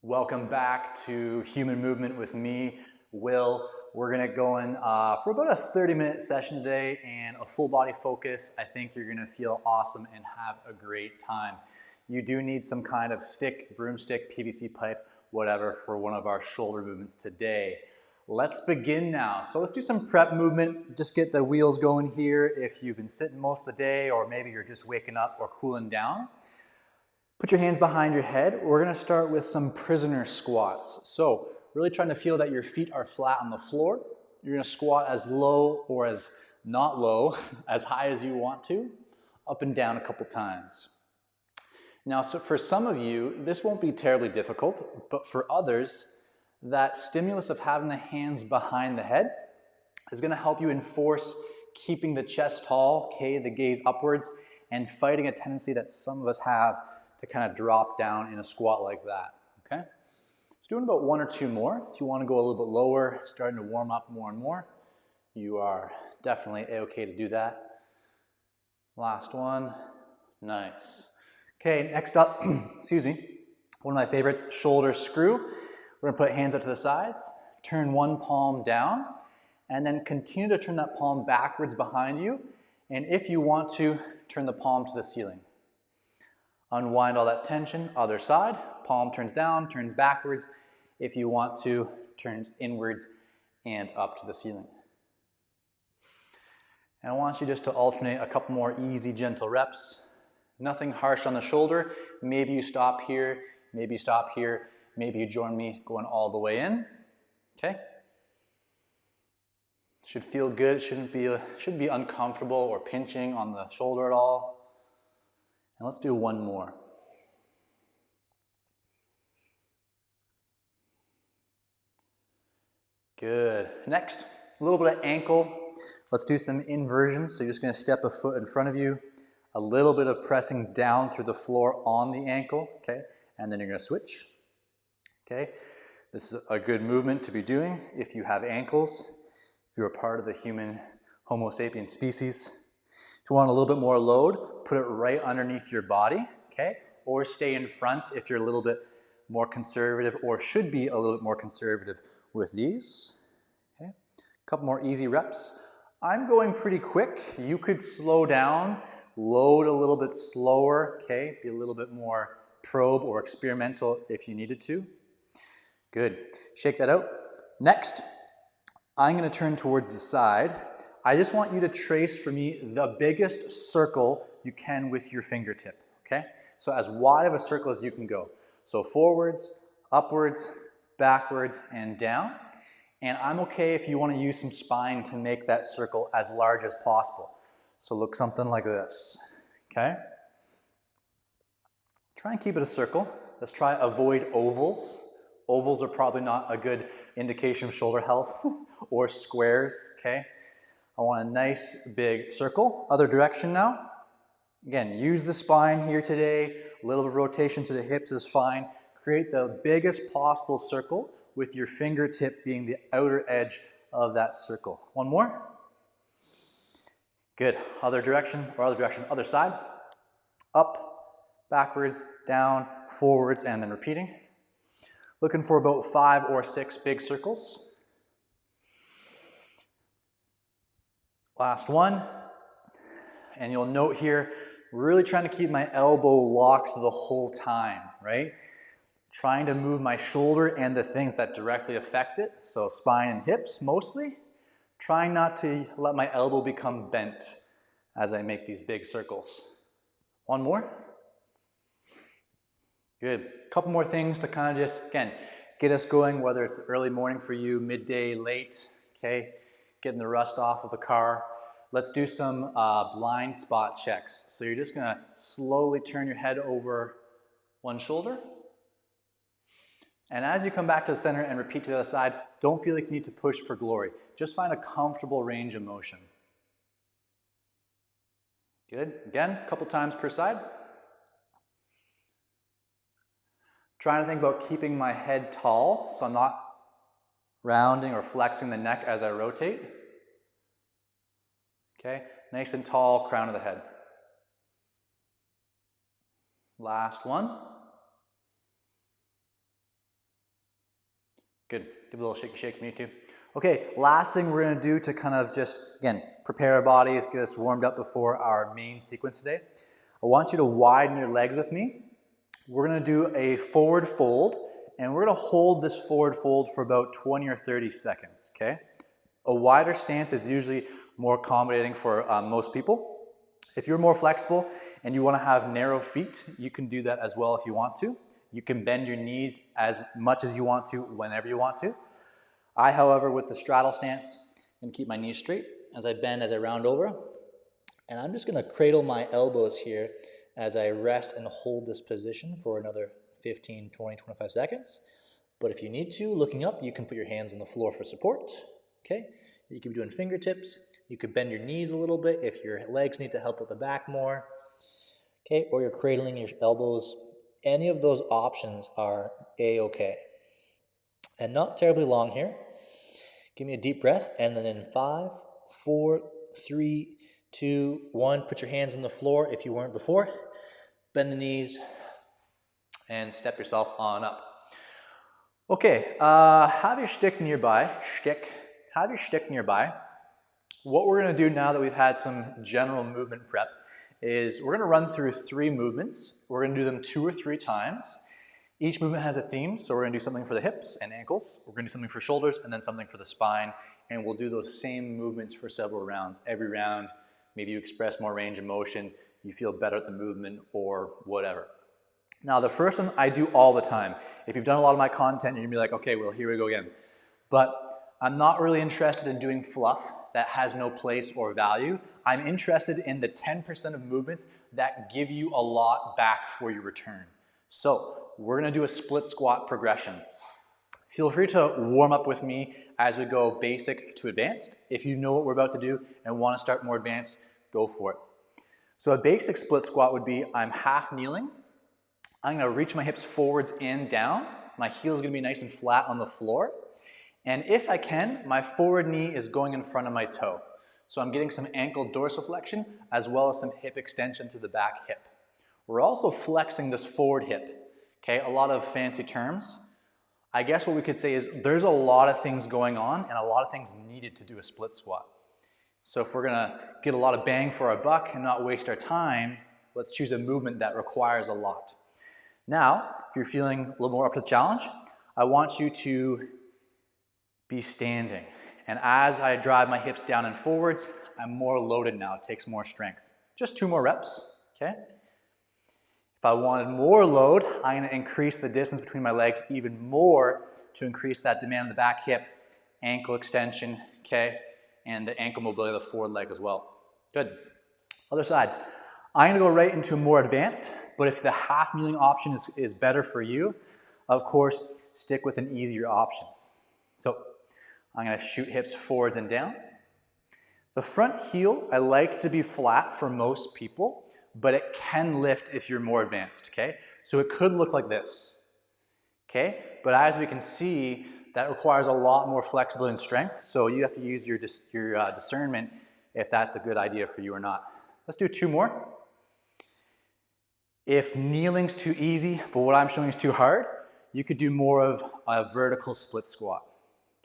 Welcome back to Human Movement with me, Will. We're gonna go in for about a 30-minute session today and a full body focus. I think you're gonna feel awesome and have a great time. You do need some kind of stick, broomstick, PVC pipe, whatever for one of our shoulder movements today. Let's begin now. So let's do some prep movement. Just get the wheels going here if you've been sitting most of the day or maybe you're just waking up or cooling down. Put your hands behind your head. We're gonna start with some prisoner squats. So really trying to feel that your feet are flat on the floor. You're gonna squat as low or as not low, as high as you want to, up and down a couple times. Now, so for some of you, this won't be terribly difficult, but for others, that stimulus of having the hands behind the head is gonna help you enforce keeping the chest tall, okay, the gaze upwards, and fighting a tendency that some of us have to kind of drop down in a squat like that, okay? So doing about one or two more. If you want to go a little bit lower, starting to warm up more and more, you are definitely okay to do that. Last one, nice. Okay, next up, excuse me, one of my favorites, shoulder screw. We're gonna put hands up to the sides, turn one palm down, and then continue to turn that palm backwards behind you. And if you want to, turn the palm to the ceiling. Unwind all that tension, other side, palm turns down, turns backwards. If you want to, turns inwards and up to the ceiling. And I want you just to alternate a couple more easy, gentle reps. Nothing harsh on the shoulder. Maybe you stop here, maybe you stop here, maybe you join me going all the way in, okay? Should feel good, shouldn't be uncomfortable or pinching on the shoulder at all. And let's do one more. Good. Next, a little bit of ankle. Let's do some inversions. So you're just going to step a foot in front of you, a little bit of pressing down through the floor on the ankle, okay? And then you're going to switch, okay? This is a good movement to be doing if you have ankles, if you're a part of the human Homo sapiens species. If you want a little bit more load, put it right underneath your body, okay? Or stay in front if you're a little bit more conservative or should be a little bit more conservative with these, okay? A couple more easy reps. I'm going pretty quick. You could slow down, load a little bit slower, okay? Be a little bit more probe or experimental if you needed to. Good. Shake that out. Next, I'm going to turn towards the side. I just want you to trace for me the biggest circle you can with your fingertip, okay? So as wide of a circle as you can go. So forwards, upwards, backwards, and down. And I'm okay if you want to use some spine to make that circle as large as possible. So look something like this, okay? Try and keep it a circle. Let's try avoid ovals. Ovals are probably not a good indication of shoulder health or squares, okay? I want a nice big circle. Other direction now. Again, use the spine here today. A little bit of rotation through the hips is fine. Create the biggest possible circle with your fingertip being the outer edge of that circle. One more. Good. Other direction, other side. Up, backwards, down, forwards, and then repeating. Looking for about 5 or 6 big circles. Last one. And you'll note here, really trying to keep my elbow locked the whole time, right? Trying to move my shoulder and the things that directly affect it, so spine and hips mostly. Trying not to let my elbow become bent as I make these big circles. One more. Good. A couple more things to kind of just, again, get us going, whether it's the early morning for you, midday, late, okay? Getting the rust off of the car. Let's do some blind spot checks. So you're just gonna slowly turn your head over one shoulder. And as you come back to the center and repeat to the other side, don't feel like you need to push for glory. Just find a comfortable range of motion. Good. Again, a couple times per side. Trying to think about keeping my head tall, so I'm not rounding or flexing the neck as I rotate. Okay, nice and tall, crown of the head. Last one. Good. Give a little shaky shake from you too. Okay, last thing we're gonna do to kind of just, again, prepare our bodies, get us warmed up before our main sequence today. I want you to widen your legs with me. We're gonna do a forward fold, and we're gonna hold this forward fold for about 20 or 30 seconds, okay? A wider stance is usually more accommodating for most people. If you're more flexible and you wanna have narrow feet, you can do that as well if you want to. You can bend your knees as much as you want to, whenever you want to. I, however, with the straddle stance, I'm gonna keep my knees straight as I bend, as I round over. And I'm just gonna cradle my elbows here as I rest and hold this position for another 15, 20, 25 seconds. But if you need to, looking up, you can put your hands on the floor for support, okay? You can be doing fingertips. You could bend your knees a little bit if your legs need to help with the back more, okay? Or you're cradling your elbows. Any of those options are a-okay. And not terribly long here. Give me a deep breath, and then in 5, 4, 3, 2, 1, put your hands on the floor if you weren't before. Bend the knees and step yourself on up. Okay, have your stick nearby. Have your stick nearby. What we're gonna do now that we've had some general movement prep is we're gonna run through 3 movements. We're gonna do them 2 or 3 times. Each movement has a theme, so we're gonna do something for the hips and ankles, we're gonna do something for shoulders, and then something for the spine, and we'll do those same movements for several rounds. Every round, maybe you express more range of motion, you feel better at the movement, or whatever. Now, the first one I do all the time. If you've done a lot of my content, you're gonna be like, okay, well, here we go again. But I'm not really interested in doing fluff that has no place or value. I'm interested in the 10% of movements that give you a lot back for your return. So, we're gonna do a split squat progression. Feel free to warm up with me as we go basic to advanced. If you know what we're about to do and wanna start more advanced, go for it. So a basic split squat would be, I'm half kneeling. I'm gonna reach my hips forwards and down. My heel's gonna be nice and flat on the floor. And if I can, my forward knee is going in front of my toe. So I'm getting some ankle dorsiflexion as well as some hip extension to the back hip. We're also flexing this forward hip. Okay, a lot of fancy terms. I guess what we could say is there's a lot of things going on and a lot of things needed to do a split squat. So if we're gonna get a lot of bang for our buck and not waste our time, let's choose a movement that requires a lot. Now, if you're feeling a little more up to the challenge, I want you to be standing. And as I drive my hips down and forwards, I'm more loaded now. It takes more strength. Just 2 more reps, okay? If I wanted more load, I'm gonna increase the distance between my legs even more to increase that demand on the back hip, ankle extension, okay? And the ankle mobility of the forward leg as well. Good. Other side. I'm gonna go right into more advanced, but if the half kneeling option is better for you, of course, stick with an easier option. So I'm gonna shoot hips forwards and down. The front heel, I like to be flat for most people, but it can lift if you're more advanced, okay? So it could look like this, okay? But as we can see, that requires a lot more flexibility and strength, so you have to use your discernment if that's a good idea for you or not. Let's do 2 more. If kneeling's too easy, but what I'm showing is too hard, you could do more of a vertical split squat.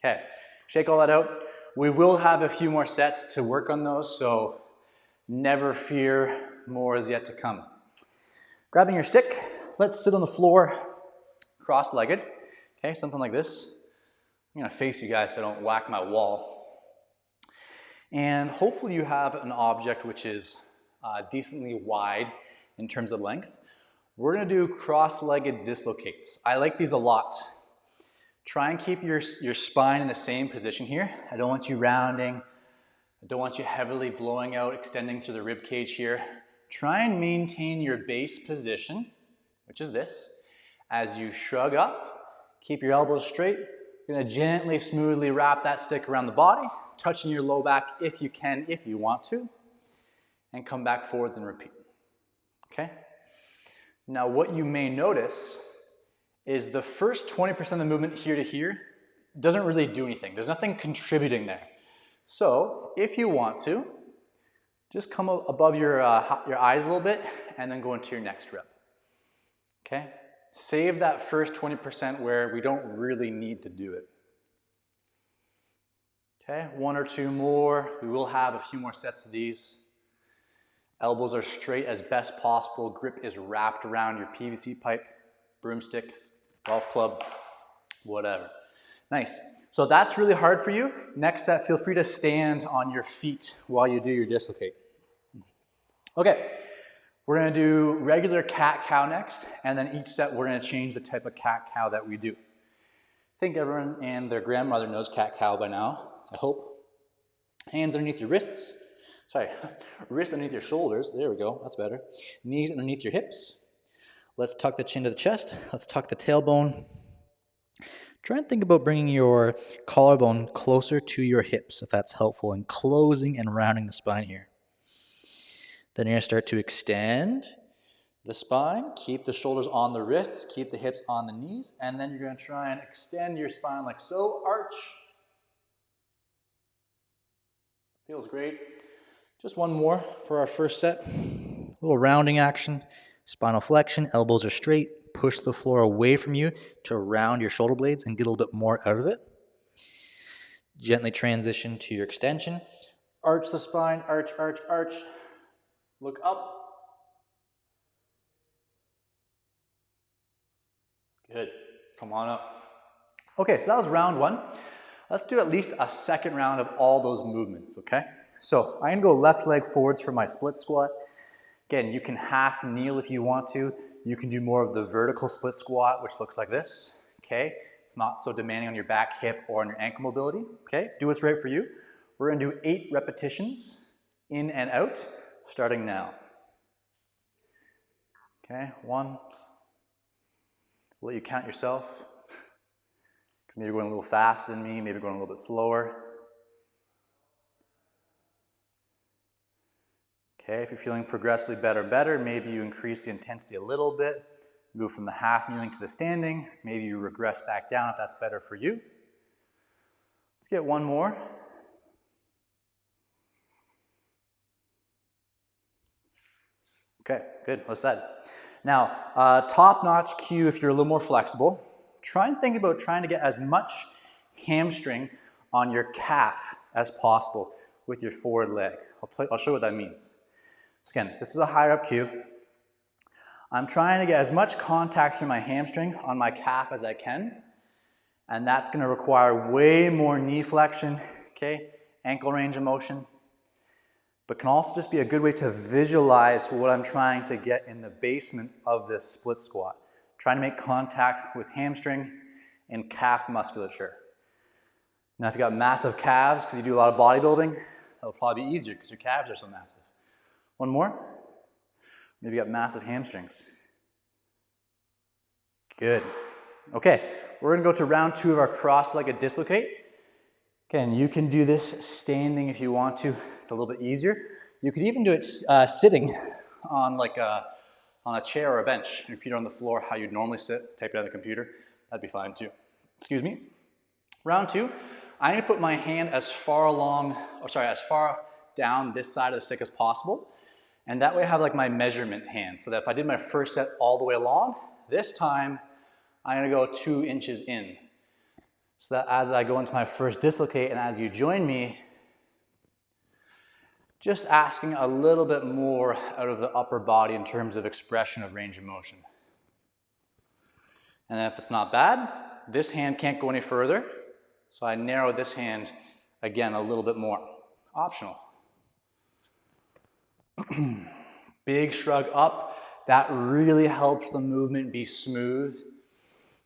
Okay, shake all that out. We will have a few more sets to work on those, so never fear, more is yet to come. Grabbing your stick, let's sit on the floor cross-legged. Okay, something like this. I'm gonna face you guys so I don't whack my wall. And hopefully you have an object which is decently wide in terms of length. We're gonna do cross-legged dislocates. I like these a lot. Try and keep your spine in the same position here. I don't want you rounding. I don't want you heavily blowing out, extending to the rib cage here. Try and maintain your base position, which is this. As you shrug up, keep your elbows straight. You're gonna gently, smoothly wrap that stick around the body, touching your low back if you can, if you want to, and come back forwards and repeat. Okay? Now what you may notice is the first 20% of the movement here to here doesn't really do anything. There's nothing contributing there. So if you want to, just come above your eyes a little bit and then go into your next rep. Okay? Save that first 20% where we don't really need to do it. Okay, 1 or 2 more. We will have a few more sets of these. Elbows are straight as best possible. Grip is wrapped around your PVC pipe, broomstick, golf club, whatever. Nice. So that's really hard for you. Next set, feel free to stand on your feet while you do your dislocate. Okay, we're gonna do regular cat-cow next, and then each set we're gonna change the type of cat-cow that we do. I think everyone and their grandmother knows cat-cow by now, I hope. Hands underneath your wrists. Sorry, wrists underneath your shoulders. There we go, that's better. Knees underneath your hips. Let's tuck the chin to the chest. Let's tuck the tailbone. Try and think about bringing your collarbone closer to your hips, if that's helpful, and closing and rounding the spine here. Then you're going to start to extend the spine, keep the shoulders on the wrists, keep the hips on the knees, and then you're going to try and extend your spine like so, arch. Feels great. Just one more for our first set. A little rounding action, spinal flexion, elbows are straight. Push the floor away from you to round your shoulder blades and get a little bit more out of it. Gently transition to your extension. Arch the spine, arch, arch, arch. Look up. Good. Come on up. Okay, so that was round 1. Let's do at least a second round of all those movements, okay? So I'm gonna go left leg forwards for my split squat. Again, you can half kneel if you want to. You can do more of the vertical split squat, which looks like this, okay? It's not so demanding on your back, hip, or on your ankle mobility, okay? Do what's right for you. We're gonna do 8 repetitions, in and out, starting now. Okay, 1. I'll let you count yourself, because maybe you're going a little faster than me, maybe going a little bit slower. Okay, if you're feeling progressively better, maybe you increase the intensity a little bit, move from the half kneeling to the standing, maybe you regress back down if that's better for you. Let's get one more. Okay, good, well said. Now, top-notch cue if you're a little more flexible. Try and think about trying to get as much hamstring on your calf as possible with your forward leg. I'll show you what that means. So again, this is a higher up cue. I'm trying to get as much contact through my hamstring on my calf as I can, and that's going to require way more knee flexion, okay, ankle range of motion, but can also just be a good way to visualize what I'm trying to get in the basement of this split squat. Trying to make contact with hamstring and calf musculature. Now if you've got massive calves because you do a lot of bodybuilding, that'll probably be easier because your calves are so massive. One more. Maybe you got massive hamstrings. Good. Okay, we're gonna go to round 2 of our cross-legged dislocate. Again, you can do this standing if you want to. It's a little bit easier. You could even do it sitting on on a chair or a bench. Your feet are on the floor, how you'd normally sit, type it on the computer. That'd be fine too. Excuse me. Round 2, I'm gonna put my hand as far down this side of the stick as possible. And that way I have like my measurement hand. So that if I did my first set all the way along, this time I'm gonna go 2 inches in. So that as I go into my first dislocate and as you join me, just asking a little bit more out of the upper body in terms of expression of range of motion. And if it's not bad, this hand can't go any further. So I narrow this hand again a little bit more. Optional. Big shrug up. That really helps the movement be smooth.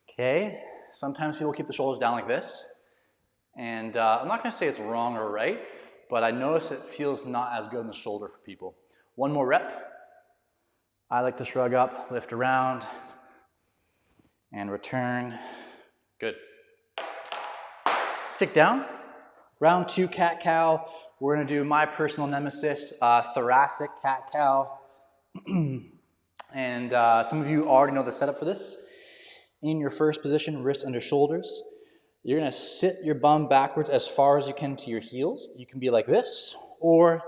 Okay. Sometimes people keep the shoulders down like this. And I'm not going to say it's wrong or right, but I notice it feels not as good in the shoulder for people. One more rep. I like to shrug up, lift around, and return. Good. Stick down. Round 2, cat-cow. We're going to do my personal nemesis, thoracic cat-cow. And some of you already know the setup for this. In your first position, wrists under shoulders. You're going to sit your bum backwards as far as you can to your heels. You can be like this, or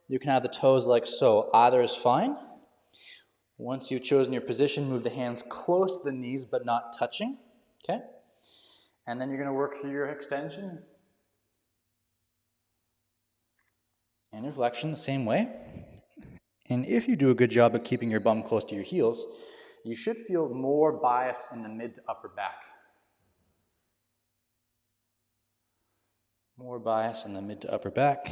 you can have the toes like so. Either is fine. Once you've chosen your position, move the hands close to the knees but not touching. Okay? And then you're going to work through your extension. And your flexion the same way. And if you do a good job of keeping your bum close to your heels, you should feel more bias in the mid to upper back. More bias in the mid to upper back.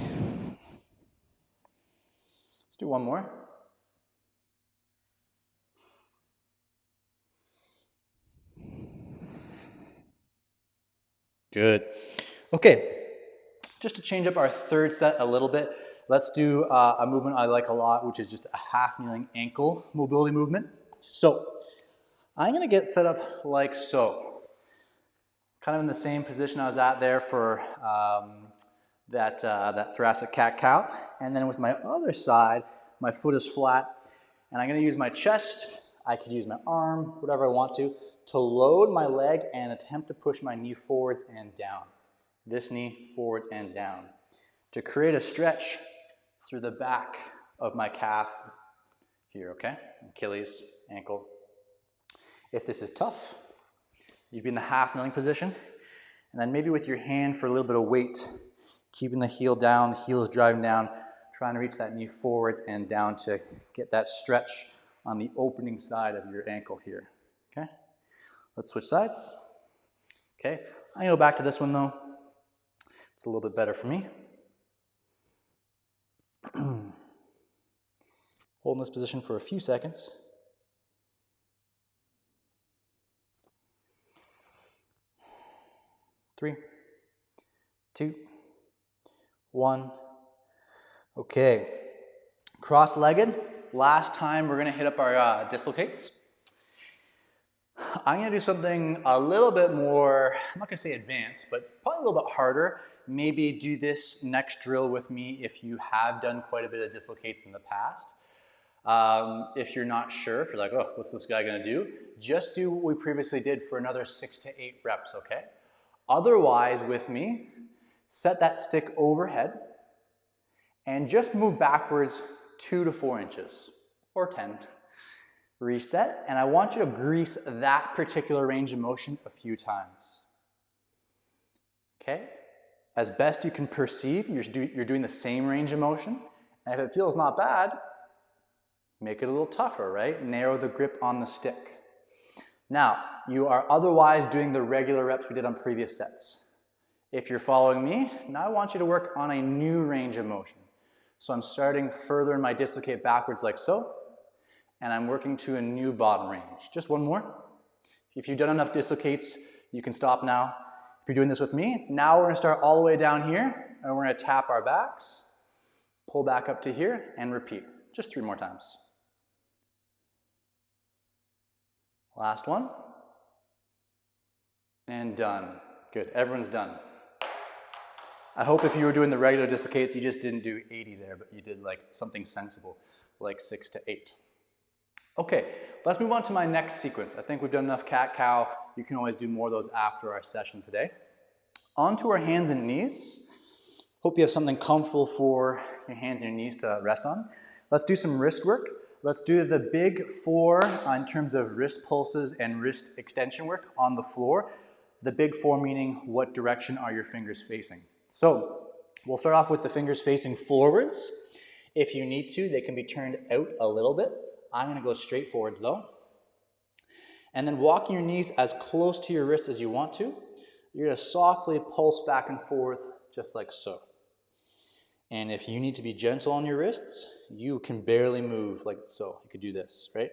Let's do one more. Good. Okay, just to change up our third set a little bit, let's do a movement I like a lot, which is just a half kneeling ankle mobility movement. So I'm gonna get set up like so. Kind of in the same position I was at there for that thoracic cat-cow. And then with my other side, my foot is flat, and I'm gonna use my chest, I could use my arm, whatever I want to load my leg and attempt to push my knee forwards and down. This knee forwards and down. To create a stretch through the back of my calf here, okay? Achilles, ankle. If this is tough, you'd be in the half kneeling position, and then maybe with your hand for a little bit of weight, keeping the heel down, the heel is driving down, trying to reach that knee forwards and down to get that stretch on the opening side of your ankle here, okay? Let's switch sides. Okay, I'm gonna go back to this one though. It's a little bit better for me. Holding this position for a few seconds. Three, two, one. Okay, cross-legged. Last time we're gonna hit up our dislocates. I'm gonna do something a little bit more, I'm not gonna say advanced, but probably a little bit harder. Maybe do this next drill with me if you have done quite a bit of dislocates in the past. If you're not sure, if you're like, oh, what's this guy gonna do? Just do what we previously did for another 6 to 8 reps, okay? Otherwise, with me, set that stick overhead and just move backwards 2 to 4 inches or 10. Reset, and I want you to grease that particular range of motion a few times. Okay? As best you can perceive, you're doing the same range of motion, and if it feels not bad, make it a little tougher, right? Narrow the grip on the stick. Now, you are otherwise doing the regular reps we did on previous sets. If you're following me, now I want you to work on a new range of motion. So I'm starting further in my dislocate backwards like so, and I'm working to a new bottom range. Just one more. If you've done enough dislocates, you can stop now. If you're doing this with me, now we're gonna start all the way down here, and we're gonna tap our backs, pull back up to here, and repeat. Just 3 more times. Last one. And done. Good, everyone's done. I hope if you were doing the regular dislocates, you just didn't do 80 there, but you did like something sensible, like 6 to 8. Okay, let's move on to my next sequence. I think we've done enough cat-cow. You can always do more of those after our session today. On to our hands and knees. Hope you have something comfortable for your hands and your knees to rest on. Let's do some wrist work. Let's do the big 4 in terms of wrist pulses and wrist extension work on the floor. The big 4 meaning what direction are your fingers facing. So we'll start off with the fingers facing forwards. If you need to, they can be turned out a little bit. I'm gonna go straight forwards though. And then walking your knees as close to your wrists as you want to. You're gonna softly pulse back and forth just like so. And if you need to be gentle on your wrists, you can barely move like so. You could do this, right?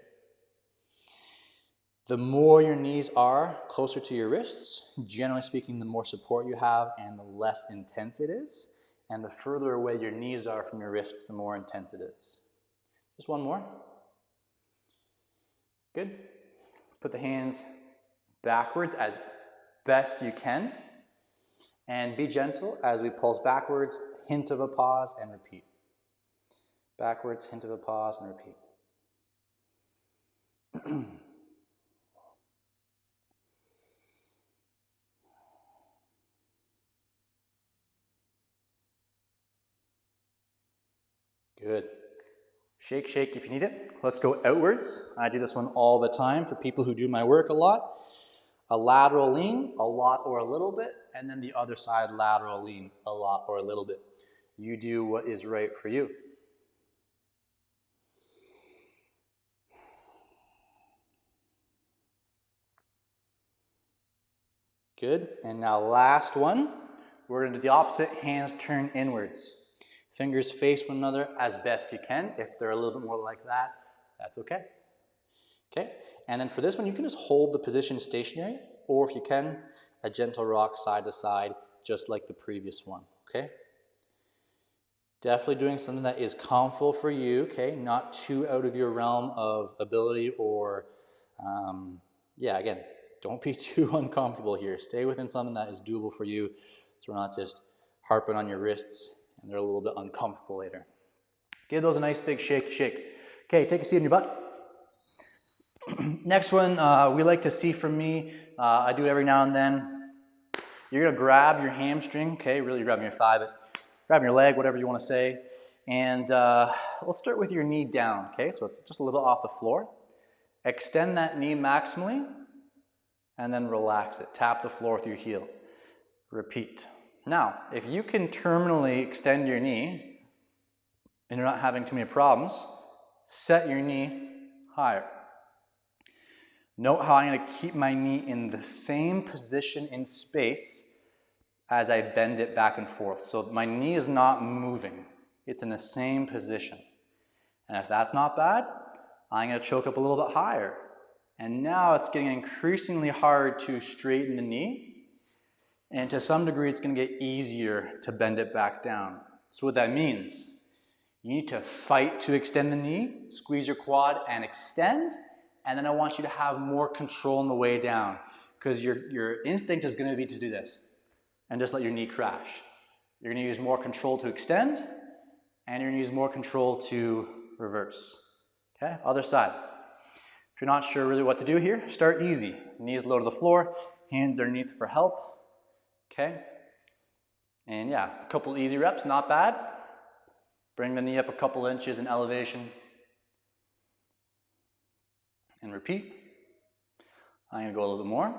The more your knees are closer to your wrists, generally speaking, the more support you have and the less intense it is. And the further away your knees are from your wrists, the more intense it is. Just one more. Good. Let's put the hands backwards as best you can. And be gentle as we pulse backwards, hint of a pause, and repeat. Backwards, hint of a pause, and repeat. Good. Shake, shake if you need it. Let's go outwards. I do this one all the time for people who do my work a lot. A lateral lean, a lot or a little bit, and then the other side lateral lean, a lot or a little bit. You do what is right for you. Good. And now last one. We're going to do the opposite. Hands turn inwards. Fingers face one another as best you can. If they're a little bit more like that, that's okay. Okay. And then for this one, you can just hold the position stationary, or if you can, a gentle rock side to side, just like the previous one. Okay. Definitely doing something that is comfortable for you. Okay. Not too out of your realm of ability or, yeah, again, don't be too uncomfortable here. Stay within something that is doable for you, so we're not just harping on your wrists and they're a little bit uncomfortable later. Give those a nice big shake. Okay, take a seat on your butt. Next one we like to see from me, I do it every now and then. You're gonna grab your hamstring, okay, really grabbing your thigh, but grabbing your leg, whatever you wanna say. And let's start with your knee down, okay? So it's just a little bit off the floor. Extend that knee maximally, and then relax it. Tap the floor with your heel. Repeat. Now, if you can terminally extend your knee, and you're not having too many problems, set your knee higher. Note how I'm going to keep my knee in the same position in space as I bend it back and forth. So my knee is not moving. It's in the same position. And if that's not bad, I'm going to choke up a little bit higher. And now it's getting increasingly hard to straighten the knee. And to some degree, it's going to get easier to bend it back down. So what that means, you need to fight to extend the knee, squeeze your quad and extend. And then I want you to have more control on the way down, because your instinct is going to be to do this and just let your knee crash. You're going to use more control to extend, and you're going to use more control to reverse. Okay, other side. If you're not sure really what to do here, start easy. Knees low to the floor, hands underneath for help. Okay, and yeah, a couple easy reps, not bad. Bring the knee up a couple inches in elevation. And repeat. I'm going to go a little bit more.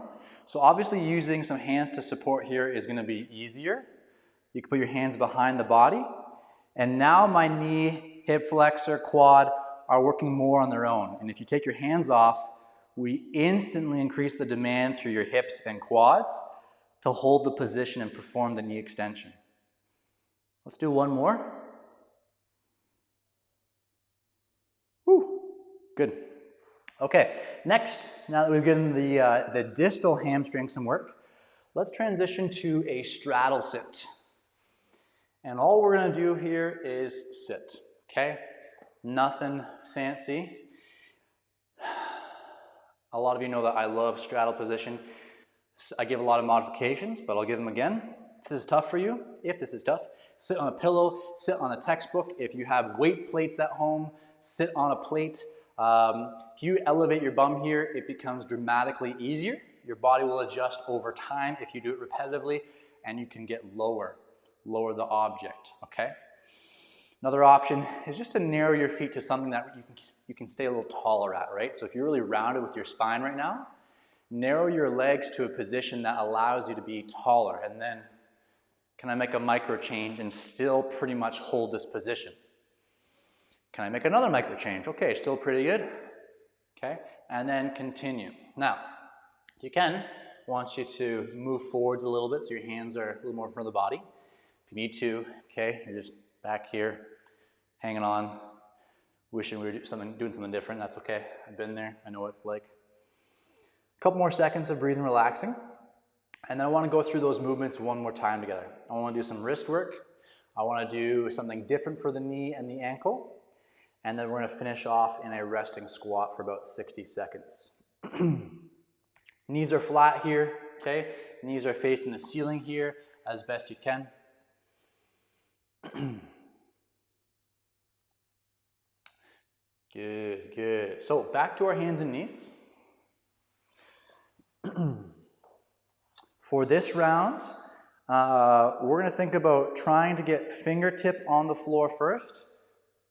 So obviously using some hands to support here is going to be easier. You can put your hands behind the body. And now my knee, hip flexor, quad are working more on their own. And if you take your hands off, we instantly increase the demand through your hips and quads to hold the position and perform the knee extension. Let's do one more. Woo, good. Okay, next, now that we've given the distal hamstring some work, let's transition to a straddle sit. And all we're going to do here is sit, okay? Nothing fancy. A lot of you know that I love straddle position. I give a lot of modifications, but I'll give them again. This is tough for you. If this is tough, sit on a pillow, sit on a textbook. If you have weight plates at home, sit on a plate. If you elevate your bum here, it becomes dramatically easier. Your body will adjust over time if you do it repetitively, and you can get lower the object, okay? Another option is just to narrow your feet to something that you can stay a little taller at, right? So if you're really rounded with your spine right now, narrow your legs to a position that allows you to be taller, and then can I make a micro change and still pretty much hold this position? Can I make another micro change? Okay, still pretty good. Okay, and then continue. Now, if you can, I want you to move forwards a little bit so your hands are a little more in front of the body. If you need to, okay, you're just back here, hanging on, wishing we were doing something different. That's okay. I've been there. I know what it's like. A couple more seconds of breathing, relaxing. And then I want to go through those movements one more time together. I want to do some wrist work. I want to do something different for the knee and the ankle. And then we're going to finish off in a resting squat for about 60 seconds. Knees are flat here, okay? Knees are facing the ceiling here as best you can. Good, good. So back to our hands and knees. For this round, we're going to think about trying to get fingertip on the floor first,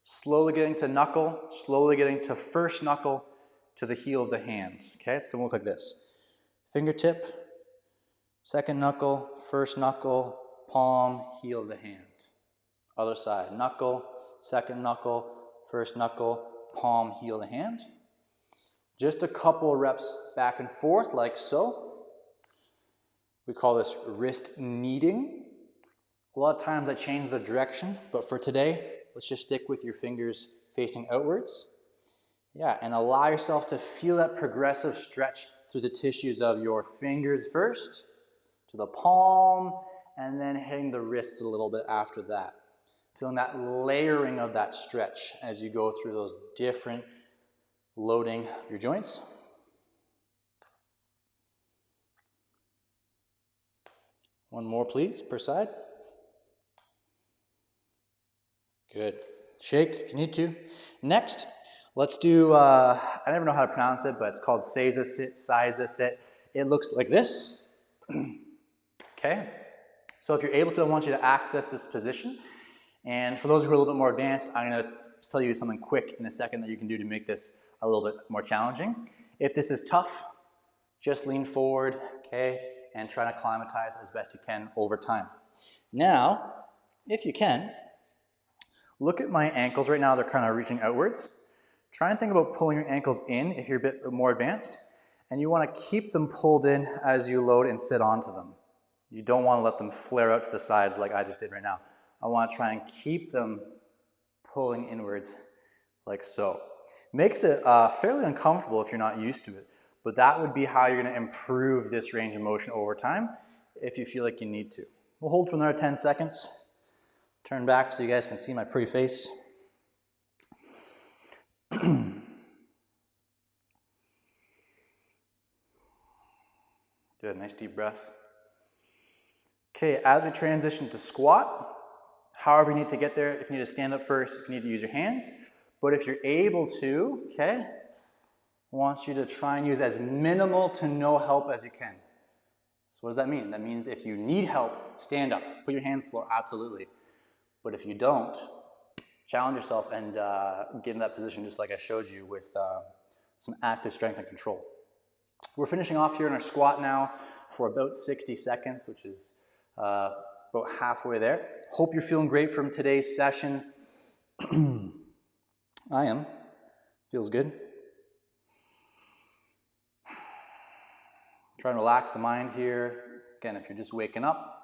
slowly getting to knuckle, slowly getting to first knuckle to the heel of the hand. Okay, it's going to look like this. Fingertip, second knuckle, first knuckle, palm, heel of the hand. Other side, knuckle, second knuckle, first knuckle, palm, heel to hand. Just a couple reps back and forth like so. We call this wrist kneading. A lot of times I change the direction, but for today, let's just stick with your fingers facing outwards. Yeah, and allow yourself to feel that progressive stretch through the tissues of your fingers first, to the palm, and then hitting the wrists a little bit after that. Feeling that layering of that stretch as you go through those different loading of your joints. One more, please, per side. Good. Shake if you need to. Next, let's do, I never know how to pronounce it, but it's called Seiza sit, Seiza sit. It looks like this. Okay? So if you're able to, I want you to access this position. And for those who are a little bit more advanced, I'm going to tell you something quick in a second that you can do to make this a little bit more challenging. If this is tough, just lean forward, okay, and try to acclimatize as best you can over time. Now, if you can, look at my ankles right now. They're kind of reaching outwards. Try and think about pulling your ankles in if you're a bit more advanced, and you want to keep them pulled in as you load and sit onto them. You don't want to let them flare out to the sides like I just did right now. I want to try and keep them pulling inwards like so. Makes it fairly uncomfortable if you're not used to it, but that would be how you're going to improve this range of motion over time if you feel like you need to. We'll hold for another 10 seconds. Turn back so you guys can see my pretty face. Good, nice deep breath. Okay, as we transition to squat, however you need to get there, if you need to stand up first, if you need to use your hands, but if you're able to, okay, I want you to try and use as minimal to no help as you can. So what does that mean? That means if you need help, stand up, put your hands on the floor, absolutely. But if you don't, challenge yourself and get in that position just like I showed you with some active strength and control. We're finishing off here in our squat now for about 60 seconds, which is about halfway there. Hope you're feeling great from today's session. I am. Feels good. Try and relax the mind here. Again, if you're just waking up,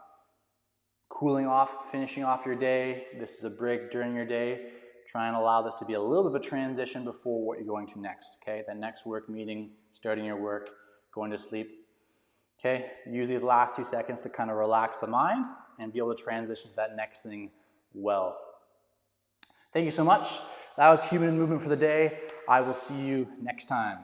cooling off, finishing off your day, this is a break during your day. Try and allow this to be a little bit of a transition before what you're going to next, okay? That next work meeting, starting your work, going to sleep. Okay, use these last few seconds to kind of relax the mind and be able to transition to that next thing well. Thank you so much. That was Human Movement for the day. I will see you next time.